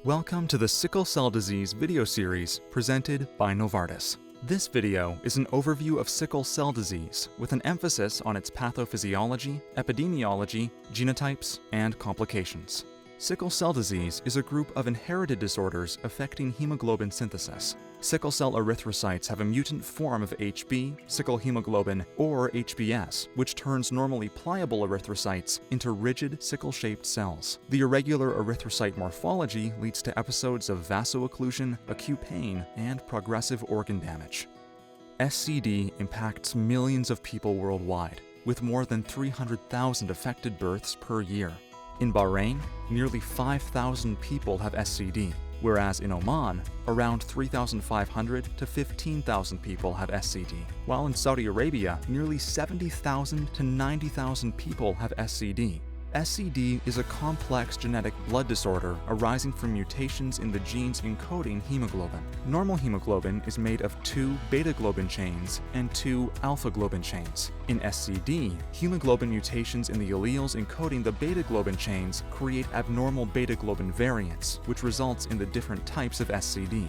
Welcome to the Sickle Cell Disease video series presented by Novartis. This video is an overview of sickle cell disease with an emphasis on its pathophysiology, epidemiology, genotypes, and complications. Sickle cell disease is a group of inherited disorders affecting hemoglobin synthesis. Sickle cell erythrocytes have a mutant form of HB, sickle hemoglobin, or HBs, which turns normally pliable erythrocytes into rigid, sickle-shaped cells. The irregular erythrocyte morphology leads to episodes of vaso-occlusion, acute pain, and progressive organ damage. SCD impacts millions of people worldwide, with more than 300,000 affected births per year. In Bahrain, nearly 5,000 people have SCD, whereas in Oman, around 3,500 to 15,000 people have SCD, while in Saudi Arabia, nearly 70,000 to 90,000 people have SCD. SCD is a complex genetic blood disorder arising from mutations in the genes encoding hemoglobin. Normal hemoglobin is made of 2 beta-globin chains and 2 alpha-globin chains. In SCD, hemoglobin mutations in the alleles encoding the beta-globin chains create abnormal beta-globin variants, which results in the different types of SCD.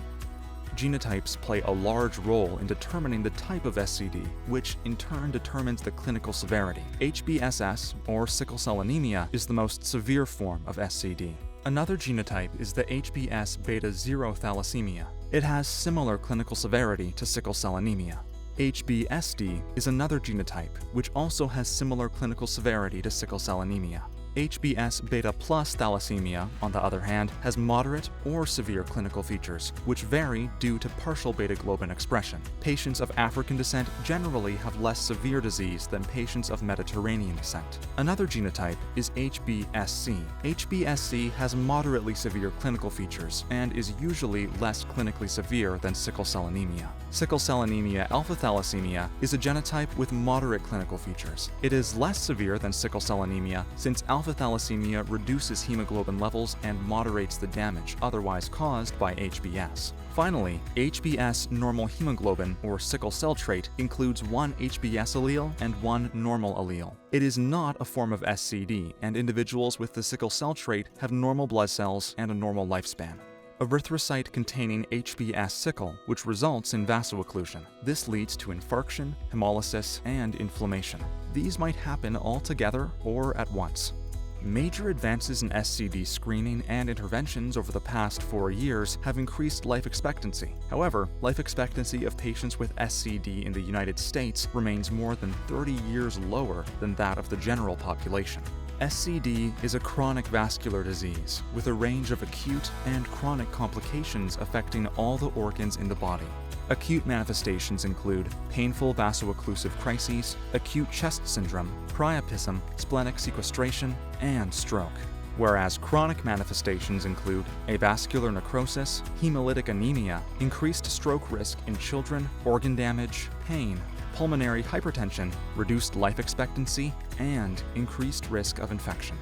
Genotypes play a large role in determining the type of SCD, which in turn determines the clinical severity. HBSS, or sickle cell anemia, is the most severe form of SCD. Another genotype is the HBs beta 0 thalassemia. It has similar clinical severity to sickle cell anemia. HBSD is another genotype, which also has similar clinical severity to sickle cell anemia. HBs beta plus thalassemia, on the other hand, has moderate or severe clinical features, which vary due to partial beta-globin expression. Patients of African descent generally have less severe disease than patients of Mediterranean descent. Another genotype is HBSC. HBSC has moderately severe clinical features and is usually less clinically severe than sickle cell anemia. Sickle cell anemia alpha thalassemia is a genotype with moderate clinical features. It is less severe than sickle cell anemia since alpha thalassemia reduces hemoglobin levels and moderates the damage otherwise caused by HBs. Finally, HBs normal hemoglobin, or sickle cell trait, includes one HBs allele and one normal allele. It is not a form of SCD, and individuals with the sickle cell trait have normal blood cells and a normal lifespan. Erythrocyte-containing HBs sickle, which results in vaso-occlusion. This leads to infarction, hemolysis, and inflammation. These might happen all together or at once. Major advances in SCD screening and interventions over the past 4 years have increased life expectancy. However, life expectancy of patients with SCD in the United States remains more than 30 years lower than that of the general population. SCD is a chronic vascular disease with a range of acute and chronic complications affecting all the organs in the body. Acute manifestations include painful vaso-occlusive crises, acute chest syndrome, priapism, splenic sequestration, and stroke. Whereas chronic manifestations include avascular necrosis, hemolytic anemia, increased stroke risk in children, organ damage, pain, pulmonary hypertension, reduced life expectancy, and increased risk of infection.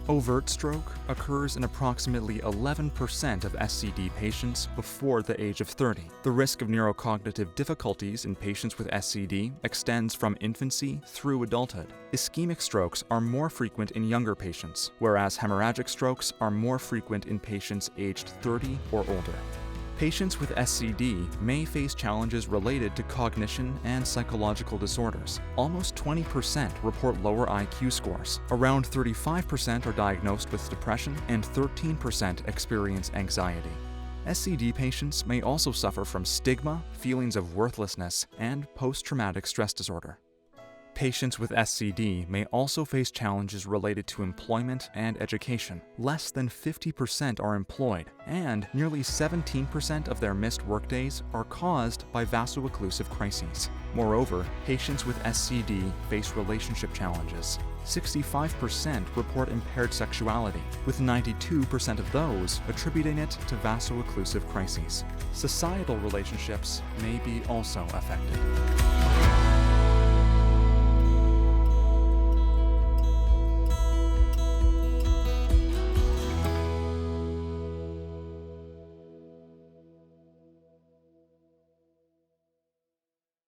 Overt stroke occurs in approximately 11% of SCD patients before the age of 30. The risk of neurocognitive difficulties in patients with SCD extends from infancy through adulthood. Ischemic strokes are more frequent in younger patients, whereas hemorrhagic strokes are more frequent in patients aged 30 or older. Patients with SCD may face challenges related to cognition and psychological disorders. Almost 20% report lower IQ scores. Around 35% are diagnosed with depression, and 13% experience anxiety. SCD patients may also suffer from stigma, feelings of worthlessness, and post-traumatic stress disorder. Patients with SCD may also face challenges related to employment and education. Less than 50% are employed, and nearly 17% of their missed workdays are caused by vaso-occlusive crises. Moreover, patients with SCD face relationship challenges. 65% report impaired sexuality, with 92% of those attributing it to vaso-occlusive crises. Societal relationships may be also affected.